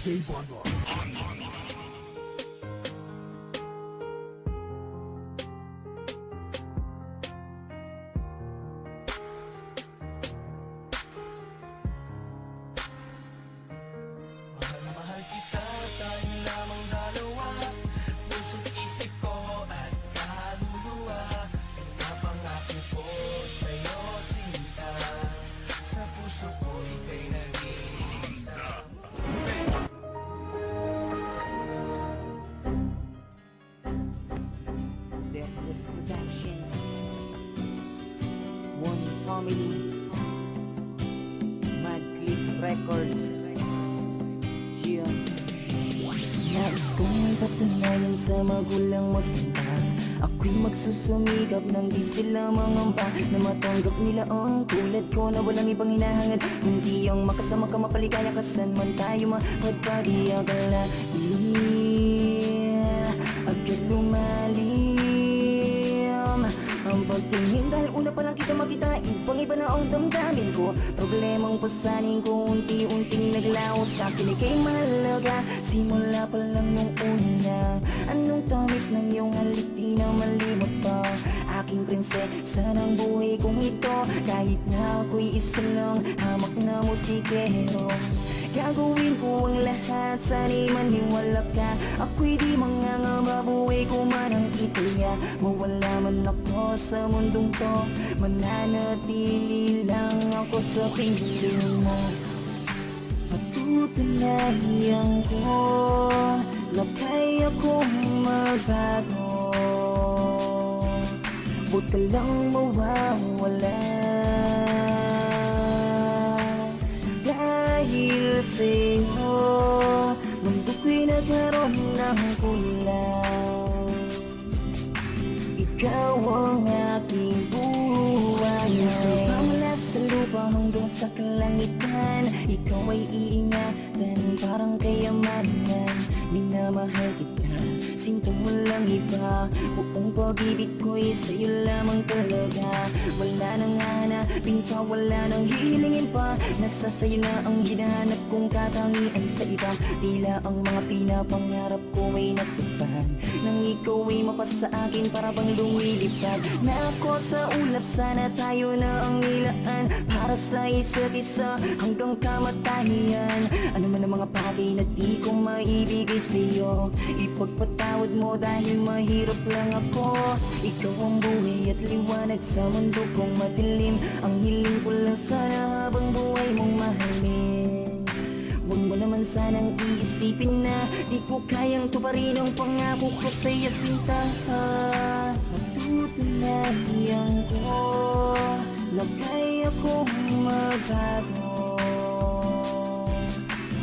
DJ Bonbon. Mahal na mahal kita, tayo lamang dalawa. Puso't isip ko at kaluluwa. Pinapangako ko sa'yo, sinta. Sa puso ko ika'y naging isa. Deathless Production, One Family, Mad Click Records. Nais kong patunayan sa magulang mo sinta. Ako'y magsusumikap nang di sila mangamba na matanggap nila ang tulad ko na walang ibang hinahangad kundi ang makasama ka, mapaligaya ka saan man tayo mapagpagi. Akala agad lumalim ang pagtingin dahil una pa lang kita makita, ibang iba na ang damdamin ko. Problemang pasanin ko unti-unting naglaho sa akin, ika'y mahalaga simula pa lang nung una. Anong tamis ng iyong halik, di na malimot pa. Aking prinsesa ng buhay kong ito, kahit na ako'y isa lang hamak na musikero. Gagawin ko ang lahat, sana'y maniwala ka. Ako'y di mangangamba, buhay ko man ang itaya. Mawala man ako sa mundong to, mananatili lang ako sa piling mo. Patutunayan ko na kaya kong magbago. Huwag ka lang mawawala dahil sa'yo mundo ko'y nagkaroon ng kulang. Ikaw ang aking buhay. Mula sa lupa hanggang sa kalangitan, ikaw ay iingatan parang kayamanan. Minamahal kita, sinta mo lang iba. Buong pag-ibig ko'y sa'yo lamang talaga. Wala nang hanapin pa, wala nang hihilingin pa. Nasa sa'yo na ang hinahanap kong katangian sa iba. Tila ang mga pinapangarap ko ay natupad nang ikaw ay mapasa akin para bang lumilipad. Na ako sa ulap, sana tayo na ang ilaan para sa isa't isa hanggang kamatayan. Ano man ang mga bagay na di ko maibigay sa'yo, ipagpatawad mo dahil mahirap lang ako. Ikaw ang buhay at liwanag sa mundo kong madilim. Ang hiling ko lang sana habang buhay mong mahalin. Huwag mo naman sanang iisipin na di ko kayang tuparin ang pangako ko sa'yo, sinta. Patutunayan ko na kaya kong magbago.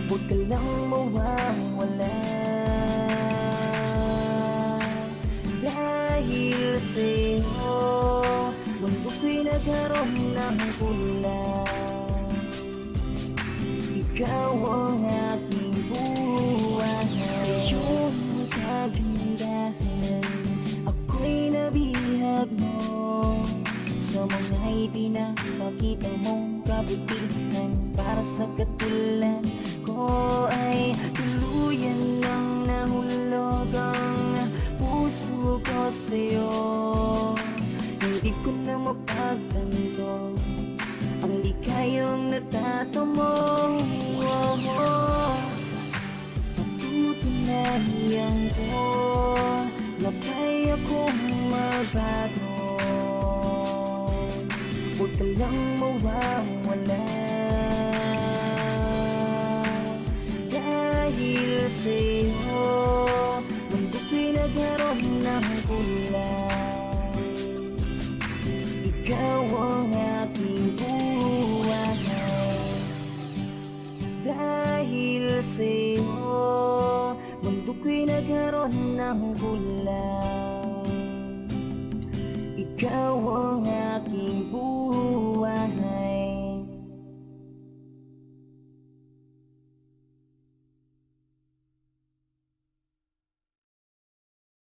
Huwag ka lang mawawala dahil sa'yo mundo ko'y nagkaroon ng kulang. Ikaw ang aking buhay. Sa iyong kagandahan ako'y nabihag mo. Sa mga ipinapakita mong kabutihan, para sa katulad ko ay tuluyan ng nahulog ang puso ko sa'yo. Hindi ko na mapagtanto ang di kayang natatamo. Patutunayan ko na kaya kong magbago. Huwag ka lang mawawala dahil sa'yo mundo ko'y nagkaroon ng kulang. Ikaw ang aking buhay. Dahil sa'yo mundo ko'y nagkaroon ng kulang. Ikaw ang aking buhay.